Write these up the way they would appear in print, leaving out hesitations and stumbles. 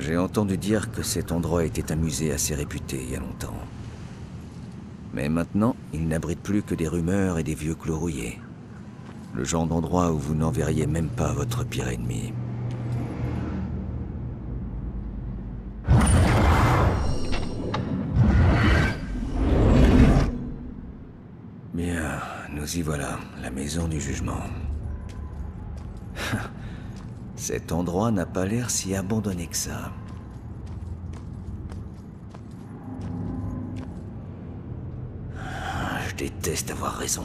J'ai entendu dire que cet endroit était un musée assez réputé il y a longtemps. Mais maintenant, il n'abrite plus que des rumeurs et des vieux clous rouillés. Le genre d'endroit où vous n'enverriez même pas votre pire ennemi. Bien, nous y voilà, la maison du jugement. Cet endroit n'a pas l'air si abandonné que ça. Je déteste avoir raison.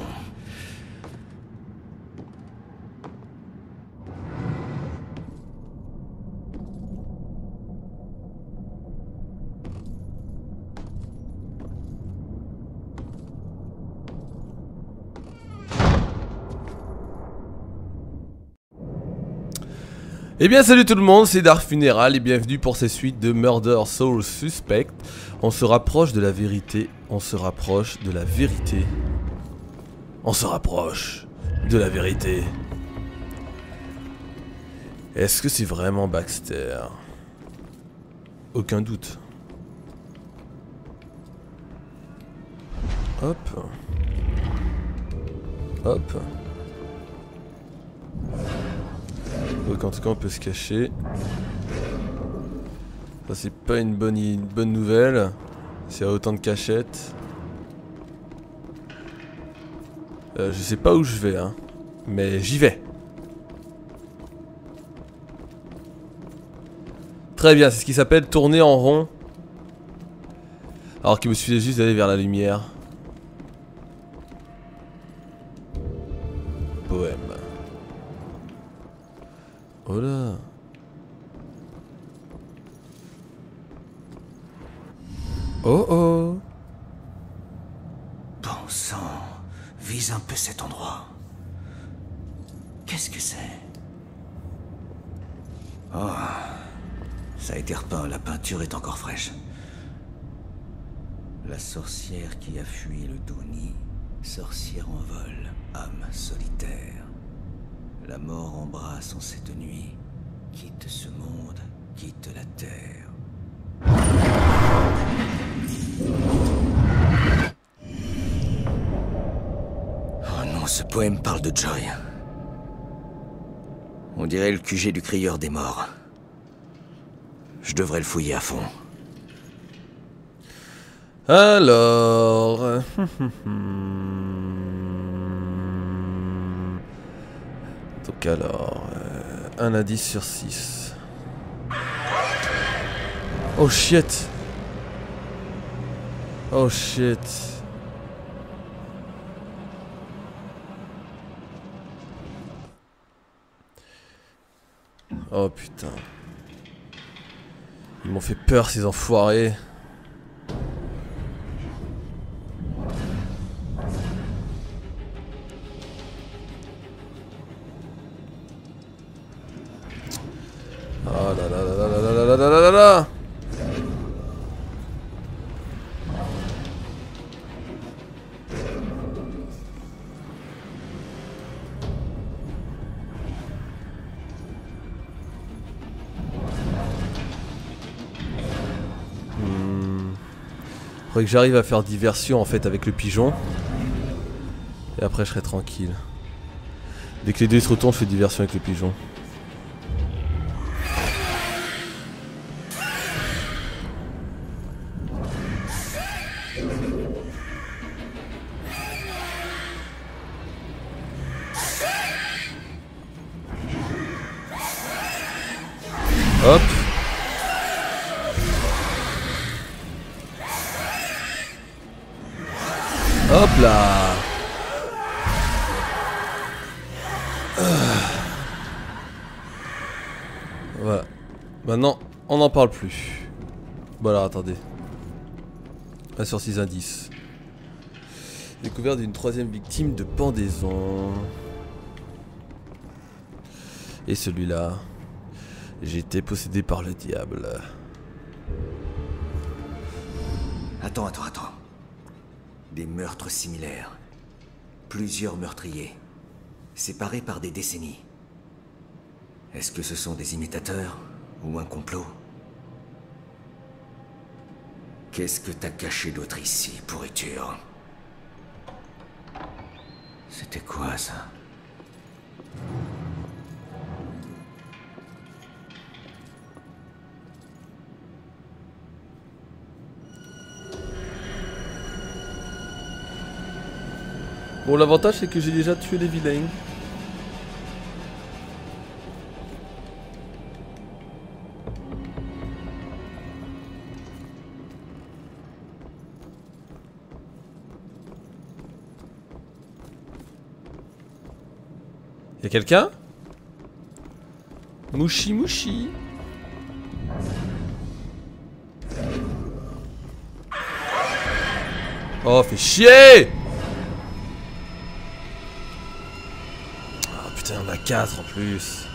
Eh bien salut tout le monde, c'est Dark Funeral et bienvenue pour ces suites de Murder Soul Suspect. On se rapproche de la vérité, on se rapproche de la vérité. On se rapproche de la vérité. Est-ce que c'est vraiment Baxter? Aucun doute. Hop. Hop. Donc en tout cas on peut se cacher. Ça c'est pas une bonne nouvelle. S'il y a autant de cachettes. Je sais pas où je vais hein. Mais j'y vais. Très bien, c'est ce qui s'appelle tourner en rond. Alors qu'il me suffisait juste d'aller vers la lumière. Poème. Oh là. Oh oh. Bon sang, vise un peu cet endroit. Qu'est-ce que c'est? Oh, ça a été repeint, la peinture est encore fraîche. La sorcière qui a fui le Douni, sorcière en vol, âme solitaire. La mort embrasse en cette nuit, quitte ce monde, quitte la terre. Oh non, ce poème parle de Joy. On dirait le QG du crieur des morts. Je devrais le fouiller à fond. Alors... Donc alors... un indice sur 6. Oh shit. Oh shit. Oh putain. Ils m'ont fait peur ces enfoirés. Oh là là là là là là là là là là. Faudrait que j'arrive à faire diversion en fait avec le pigeon. Et après je serai tranquille. Dès que les deux se retournent, je fais diversion avec le pigeon. Hop. Hop là. Voilà. Maintenant, on n'en parle plus. Bon alors, attendez. 1 sur 6 indices. Découverte d'une troisième victime de pendaison. Et celui-là. J'ai été possédé par le diable. Attends. Des meurtres similaires. Plusieurs meurtriers. Séparés par des décennies. Est-ce que ce sont des imitateurs ou un complot? Qu'est-ce que t'as caché d'autre ici, pourriture? C'était quoi, ça? Bon, l'avantage c'est que j'ai déjà tué les vilains. Y'a quelqu'un? Mouchi mouchi. Oh, fais chier! Putain, on a 4 en plus.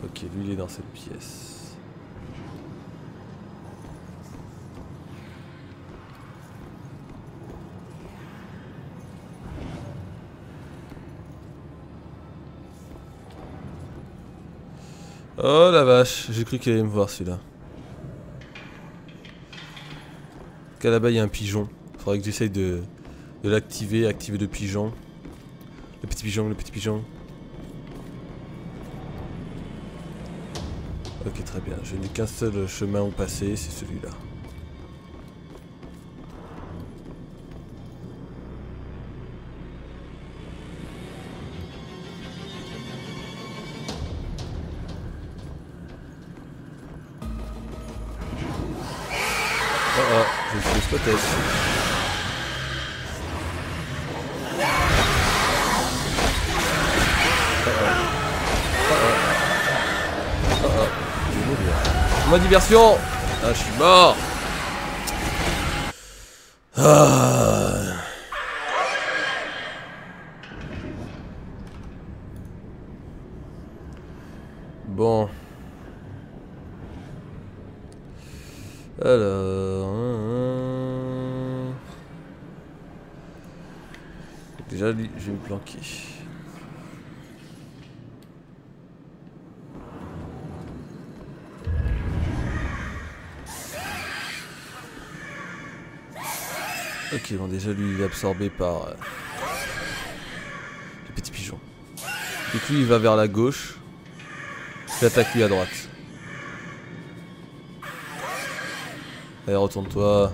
Ok, lui il est dans cette pièce. Oh la vache, j'ai cru qu'il allait me voir celui-là. Qu'à là-bas il y a un pigeon. Faudrait que j'essaye de l'activer, activer le pigeon. Le petit pigeon, le petit pigeon. Ok, très bien. Je n'ai qu'un seul chemin où passer, c'est celui-là. Je me suis spoté. Je vais mourir. Ma diversion. Ah, je suis mort. Bon. Alors... Déjà, lui, je vais me planquer. Ok, bon, déjà, lui, il est absorbé par... le petit pigeon. Du coup, il va vers la gauche. J'attaque lui à droite. Allez, retourne-toi.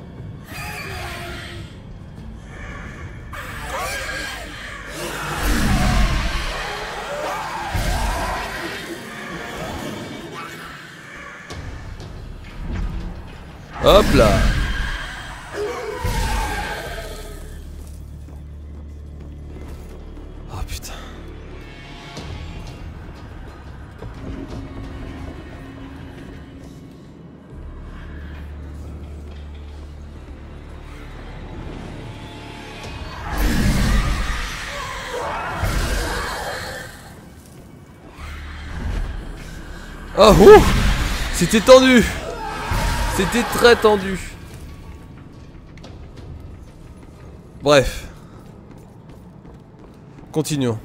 Hop là. Oh putain. Oh, c'était tendu. C'était très tendu. Bref. Continuons.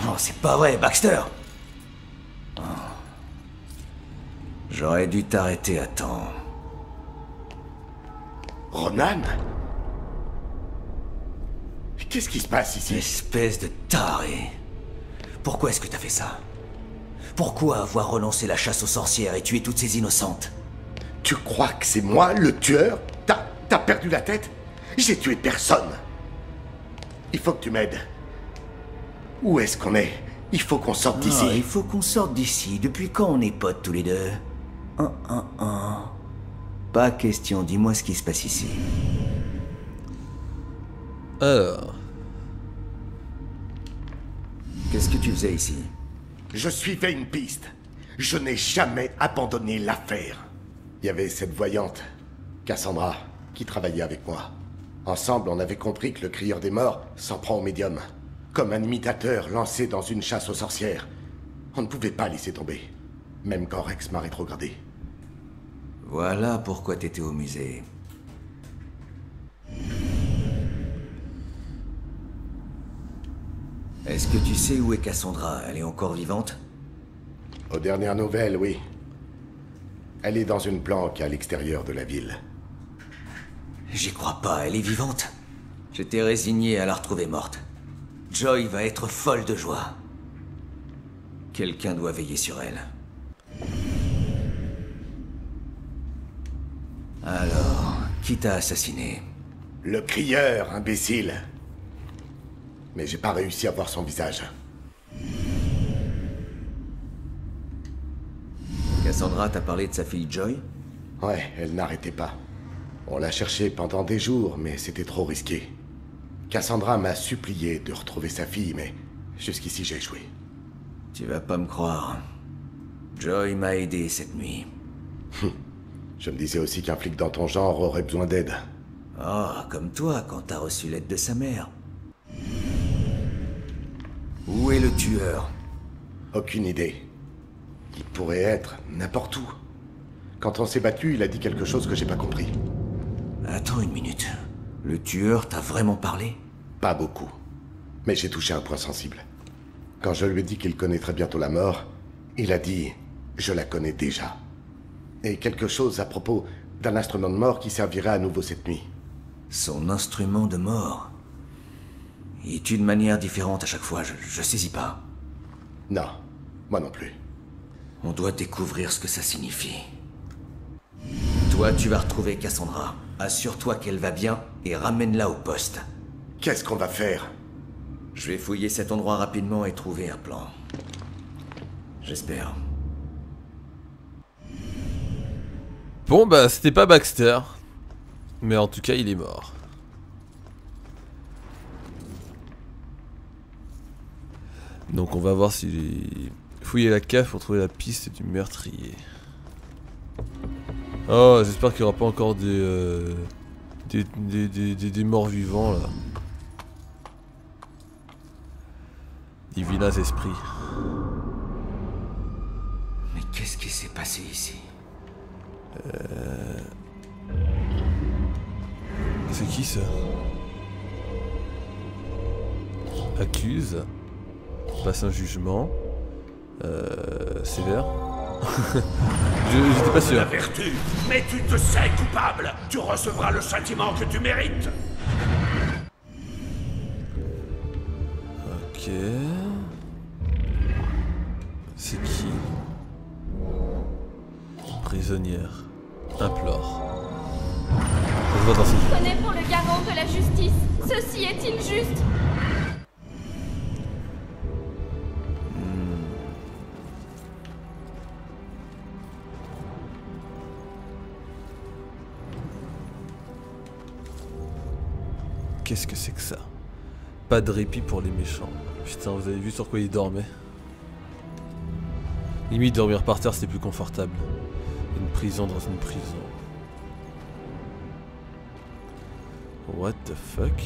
Oh, c'est pas vrai, Baxter! Oh. J'aurais dû t'arrêter à temps. Ronan? Qu'est-ce qui se passe ici? Espèce de taré. Pourquoi est-ce que t'as fait ça? Pourquoi avoir relancé la chasse aux sorcières et tué toutes ces innocentes? Tu crois que c'est moi, le tueur? T'as perdu la tête? J'ai tué personne. Il faut que tu m'aides. Où est-ce qu'on est? Il faut qu'on sorte d'ici. Il faut qu'on sorte d'ici. Depuis quand on est potes tous les deux? Pas question, dis-moi ce qui se passe ici. Alors... Qu'est-ce que tu faisais ici? Je suivais une piste. Je n'ai jamais abandonné l'affaire. Il y avait cette voyante, Cassandra, qui travaillait avec moi. Ensemble, on avait compris que le crieur des morts s'en prend au médium. Comme un imitateur lancé dans une chasse aux sorcières. On ne pouvait pas laisser tomber. Même quand Rex m'a rétrogradé. Voilà pourquoi t'étais au musée. Est-ce que tu sais où est Cassandra? Elle est encore vivante? Aux dernières nouvelles, oui. Elle est dans une planque à l'extérieur de la ville. J'y crois pas, elle est vivante. J'étais résigné à la retrouver morte. Joy va être folle de joie. Quelqu'un doit veiller sur elle. Alors, qui t'a assassiné? Le crieur, imbécile. Mais j'ai pas réussi à voir son visage. Cassandra t'a parlé de sa fille Joy? Ouais, elle n'arrêtait pas. On l'a cherchée pendant des jours, mais c'était trop risqué. Cassandra m'a supplié de retrouver sa fille, mais jusqu'ici j'ai échoué. Tu vas pas me croire. Joy m'a aidé cette nuit. Je me disais aussi qu'un flic dans ton genre aurait besoin d'aide. Ah, comme toi quand t'as reçu l'aide de sa mère. Où est le tueur? Aucune idée. Il pourrait être n'importe où. Quand on s'est battu, il a dit quelque chose que j'ai pas compris. Attends une minute. Le tueur t'a vraiment parlé? Pas beaucoup. Mais j'ai touché un point sensible. Quand je lui ai dit qu'il connaîtrait bientôt la mort, il a dit « Je la connais déjà ». Et quelque chose à propos d'un instrument de mort qui servirait à nouveau cette nuit. Son instrument de mort? Il tue de manière différente à chaque fois, je saisis pas. Non, moi non plus. On doit découvrir ce que ça signifie. Toi, tu vas retrouver Cassandra. Assure-toi qu'elle va bien et ramène-la au poste. Qu'est-ce qu'on va faire? Je vais fouiller cet endroit rapidement et trouver un plan. J'espère. Bon bah c'était pas Baxter. Mais en tout cas il est mort. Donc on va voir si... Fouiller la cave pour trouver la piste du meurtrier. Oh, j'espère qu'il n'y aura pas encore des morts vivants là. Des vilains esprits. Mais qu'est-ce qui s'est passé ici? C'est qui ça? Accuse. Passe un jugement. Sévère. J'étais pas sûr. La vertu, mais tu te sais coupable. Tu recevras le châtiment que tu mérites. Ok. C'est qui? Prisonnière. Implore. On se voit dans ce... Prenez pour le garant de la justice. Ceci est-il juste? Qu'est-ce que c'est que ça? Pas de répit pour les méchants. Putain, vous avez vu sur quoi ils dormaient? Limite, dormir par terre, c'était plus confortable. Une prison dans une prison. What the fuck?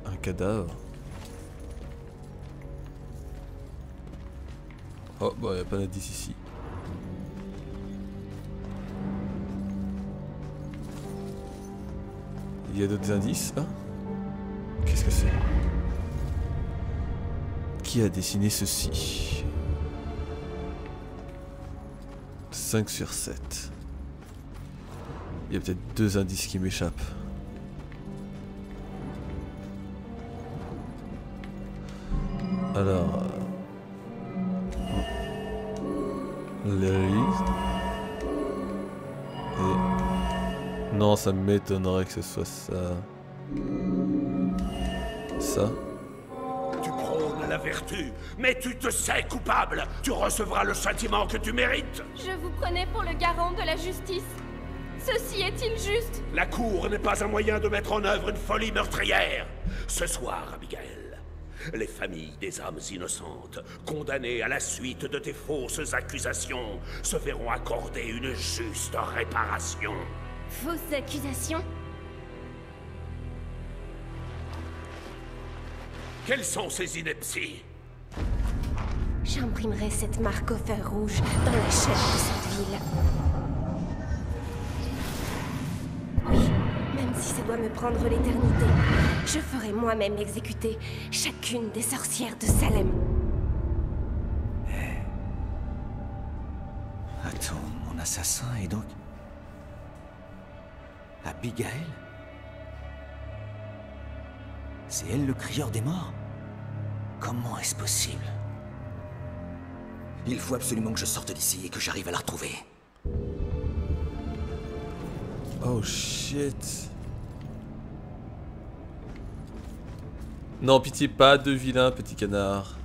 Un cadavre. Oh, bah y'a pas d'indice ici. Il y a d'autres indices là? Qu'est-ce que c'est? Qui a dessiné ceci? 5 sur 7. Il y a peut-être 2 indices qui m'échappent. Alors... Larry. Et... Non, ça m'étonnerait que ce soit ça. Ça. Tu prônes la vertu, mais tu te sais coupable. Tu recevras le châtiment que tu mérites. Je vous prenais pour le garant de la justice. Ceci est-il juste? La cour n'est pas un moyen de mettre en œuvre une folie meurtrière. Ce soir, Abigail, les familles des âmes innocentes, condamnées à la suite de tes fausses accusations, se verront accorder une juste réparation. Fausses accusations? Quelles sont ces inepties? J'imprimerai cette marque au fer rouge dans la chair de cette ville. Oui, même si ça doit me prendre l'éternité, je ferai moi-même exécuter chacune des sorcières de Salem. Attends, mon assassin est donc... Abigail? C'est elle le crieur des morts? Comment est-ce possible? Il faut absolument que je sorte d'ici et que j'arrive à la retrouver. Oh shit. Non, pitié, pas de vilain petit canard.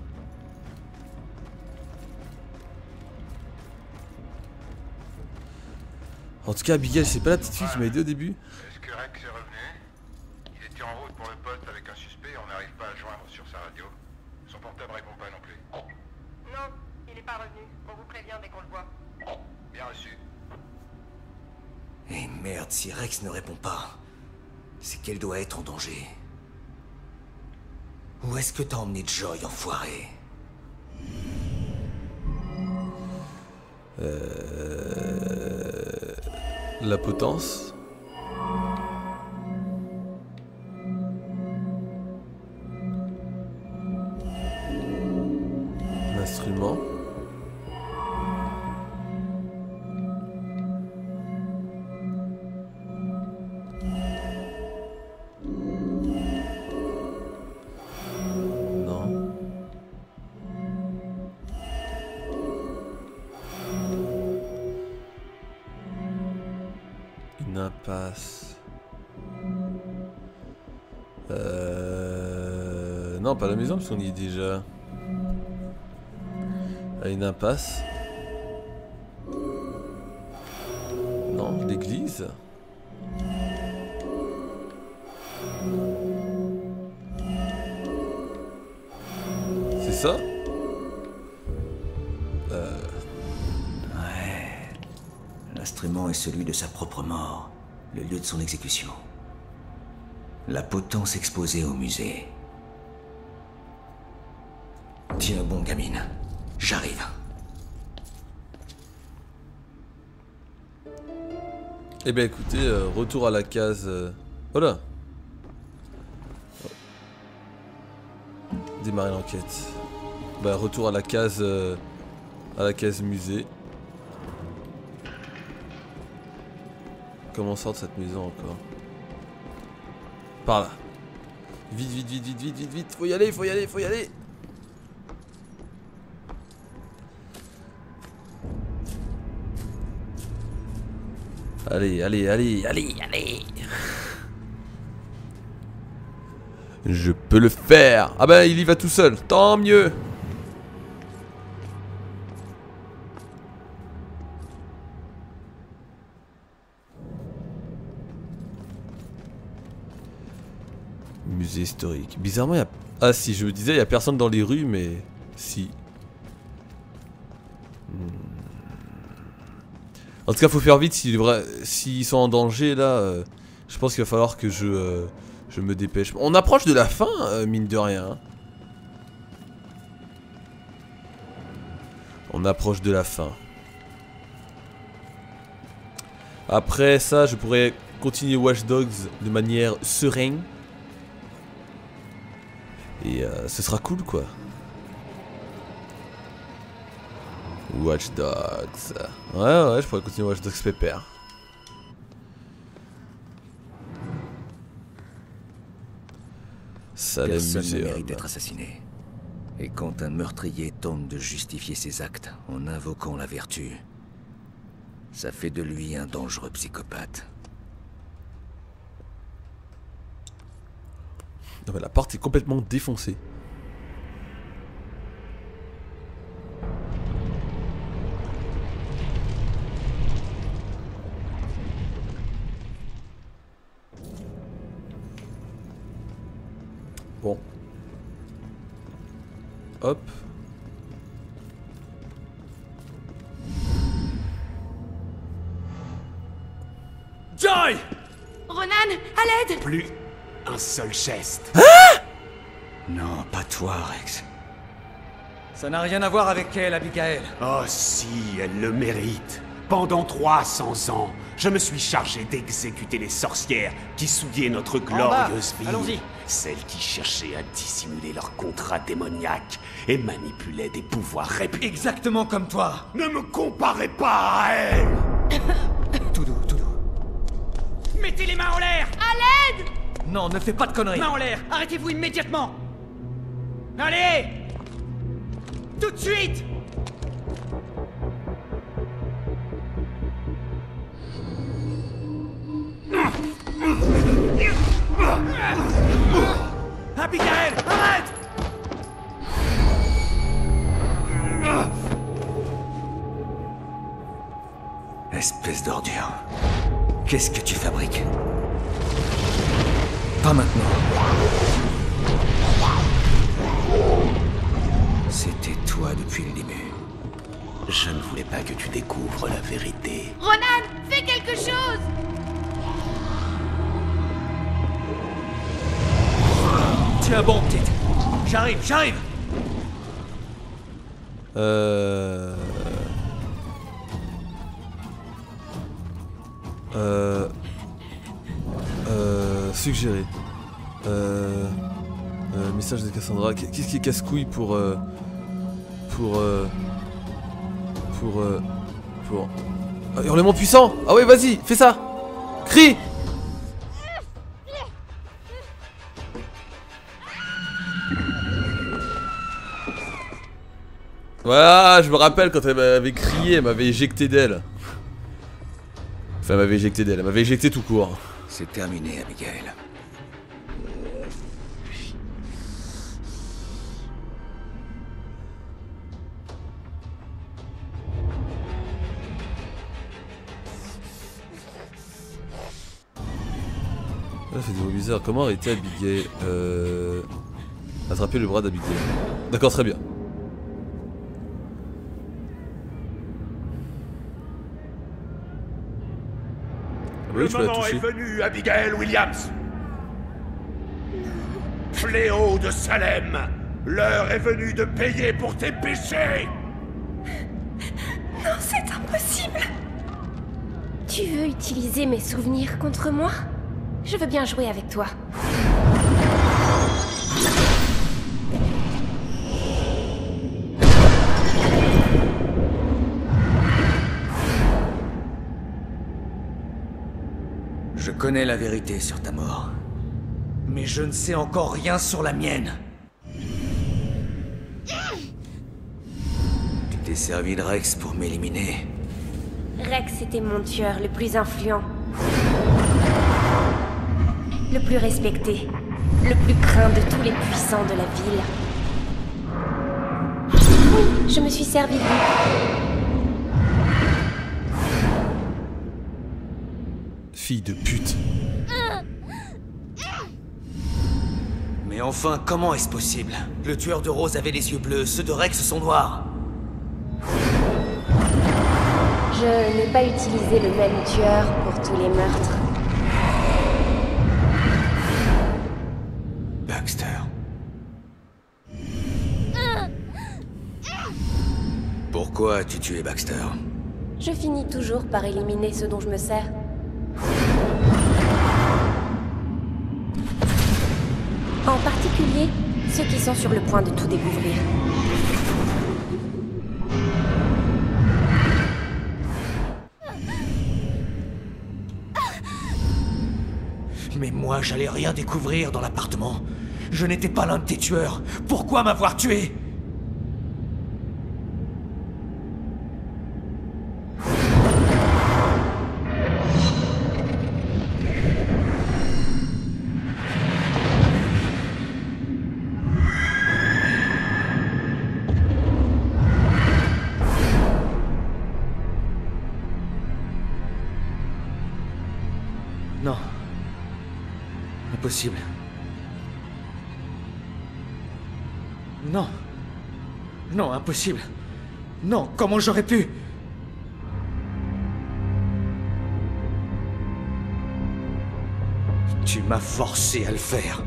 En tout cas, Abigail, c'est pas la petite fille qui m'a aidé au début? Est-ce que Rex est revenu? Il était en route pour le poste avec un suspect et on n'arrive pas à le joindre sur sa radio. Son portable répond pas non plus. Non, il est pas revenu. On vous prévient dès qu'on le voit. Bien reçu. Et merde, si Rex ne répond pas, c'est qu'elle doit être en danger. Où est-ce que t'as emmené Joy, enfoiré? La potence. L'instrument. Non. Une impasse. Non, pas la maison parce qu'on y est déjà. Une impasse. Non, l'église. C'est ça? Ouais. L'instrument est celui de sa propre mort, le lieu de son exécution. La potence exposée au musée. Tiens bon, gamine. J'arrive. Eh ben écoutez, retour à la case... Voilà. Démarrer l'enquête. Bah retour à la case musée. Comment sort de cette maison encore? Par là. Vite, vite, vite, vite, vite, vite, vite. Faut y aller, faut y aller, faut y aller. Allez, allez, allez, allez, allez. Je peux le faire. Ah bah il y va tout seul, tant mieux. Musée historique. Bizarrement il y a... Ah si, je me disais il y a personne dans les rues mais... Si. En tout cas faut faire vite s'ils sont en danger là. Je pense qu'il va falloir que je me dépêche. On approche de la fin mine de rien. On approche de la fin. Après ça je pourrais continuer Watch Dogs de manière sereine. Et ce sera cool quoi. Watch Dogs. Ouais, je pourrais continuer Watch Dogs pépère. Salem Personne ne Museum. mérite d'être assassiné. Et quand un meurtrier tente de justifier ses actes en invoquant la vertu, ça fait de lui un dangereux psychopathe. Non, mais la porte est complètement défoncée. Bon. Hop. Joy! Ronan, à l'aide! Plus un seul geste. Non, pas toi, Rex. Ça n'a rien à voir avec elle, Abigail. Oh si, elle le mérite. Pendant 300 ans, je me suis chargé d'exécuter les sorcières qui souillaient notre glorieuse vie. Allons-y. Celles qui cherchaient à dissimuler leur contrat démoniaque et manipulaient des pouvoirs réputés. Exactement comme toi. Ne me comparez pas à elle. Tout doux, tout doux. Mettez les mains en l'air! À l'aide! Non, ne fais pas de conneries. Mains en l'air! Arrêtez-vous immédiatement! Allez! Tout de suite! Abigail, arrête! Espèce d'ordure. Qu'est-ce que tu fabriques? Pas maintenant. C'était toi depuis le début. Je ne voulais pas que tu découvres la vérité. Ronan, fais quelque chose! Tiens bon, petite. J'arrive, j'arrive. Suggéré. Message de Cassandra. Qu'est-ce qui est casse-couille pour... Ah, hurlement puissant. Ah ouais, vas-y, fais ça. Crie. Voilà, je me rappelle quand elle m'avait crié, elle m'avait éjecté d'elle. Enfin, elle m'avait éjecté d'elle, elle m'avait éjecté tout court. C'est terminé, Abigail. Ça fait des mots bizarres. Comment arrêter Abigail? Attraper le bras d'Abigail. D'accord, très bien. Le moment est venu, Abigail Williams. Fléau de Salem, l'heure est venue de payer pour tes péchés. Non, c'est impossible. Tu veux utiliser mes souvenirs contre moi? Je veux bien jouer avec toi. Je connais la vérité sur ta mort. Mais je ne sais encore rien sur la mienne. Tu t'es servi de Rex pour m'éliminer. Rex était mon tueur le plus influent. Le plus respecté. Le plus craint de tous les puissants de la ville. Oui, je me suis servi de lui. Fille de pute. Mais enfin, comment est-ce possible? Le tueur de Rose avait les yeux bleus, ceux de Rex sont noirs. Je n'ai pas utilisé le même tueur pour tous les meurtres. Baxter. Pourquoi as-tu tué Baxter? Je finis toujours par éliminer ceux dont je me sers. En particulier, ceux qui sont sur le point de tout découvrir. Mais moi, j'allais rien découvrir dans l'appartement. Je n'étais pas l'un de tes tueurs. Pourquoi m'avoir tué? Non. Impossible. Non. Non, impossible. Non, comment j'aurais pu? Tu m'as forcé à le faire.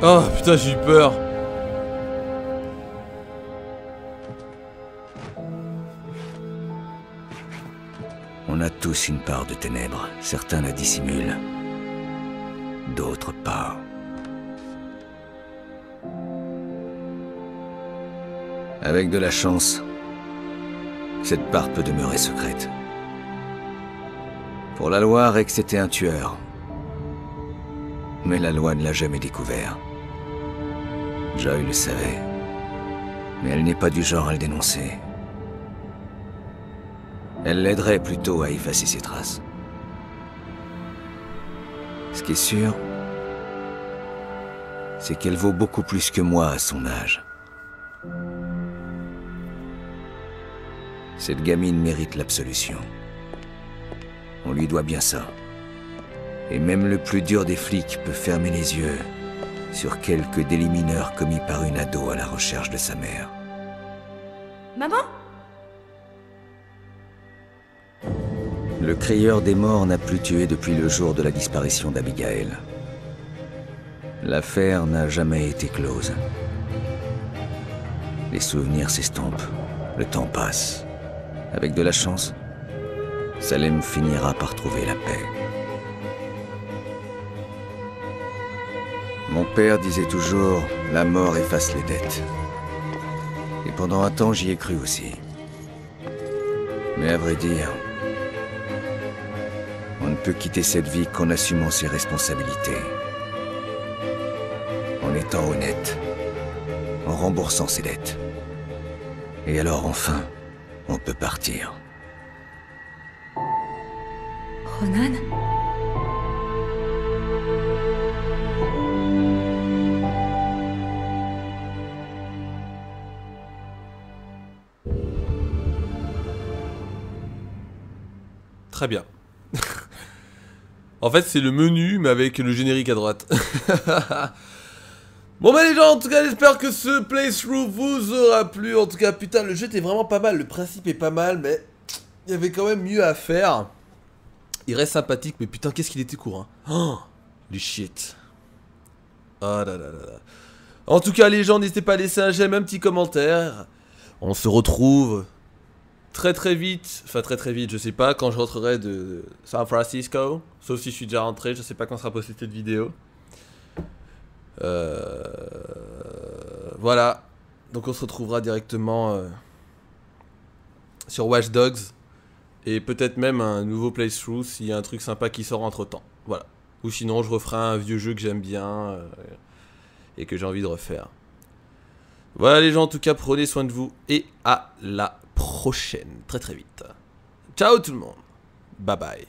Oh putain, j'ai eu peur. On a tous une part de ténèbres. Certains la dissimulent. D'autres pas. Avec de la chance, cette part peut demeurer secrète. Pour la loi, Rex était un tueur. Mais la loi ne l'a jamais découvert. Joy le savait. Mais elle n'est pas du genre à le dénoncer. Elle l'aiderait plutôt à effacer ses traces. Ce qui est sûr, c'est qu'elle vaut beaucoup plus que moi à son âge. Cette gamine mérite l'absolution. On lui doit bien ça. Et même le plus dur des flics peut fermer les yeux sur quelques délits mineurs commis par une ado à la recherche de sa mère. Maman? Le crieur des morts n'a plus tué depuis le jour de la disparition d'Abigail. L'affaire n'a jamais été close. Les souvenirs s'estompent, le temps passe. Avec de la chance, Salem finira par trouver la paix. Mon père disait toujours, la mort efface les dettes. Et pendant un temps, j'y ai cru aussi. Mais à vrai dire, on ne peut quitter cette vie qu'en assumant ses responsabilités. En étant honnête. En remboursant ses dettes. Et alors enfin, on peut partir. Ronan? Très bien. En fait, c'est le menu, mais avec le générique à droite. Bon bah les gens, en tout cas, j'espère que ce playthrough vous aura plu. En tout cas, putain, le jeu était vraiment pas mal. Le principe est pas mal, mais il y avait quand même mieux à faire. Il reste sympathique, mais putain, qu'est-ce qu'il était court, hein. Oh, du shit. Oh là là là là. En tout cas, les gens, n'hésitez pas à laisser un j'aime, un petit commentaire. On se retrouve très vite, enfin très vite, je sais pas, quand je rentrerai de San Francisco, sauf si je suis déjà rentré, je sais pas quand sera postée cette vidéo. Voilà, donc on se retrouvera directement sur Watch Dogs, et peut-être même un nouveau playthrough s'il y a un truc sympa qui sort entre temps, voilà. Ou sinon je referai un vieux jeu que j'aime bien, et que j'ai envie de refaire. Voilà les gens, en tout cas, prenez soin de vous, et à la prochaine, très vite. Ciao tout le monde, bye bye.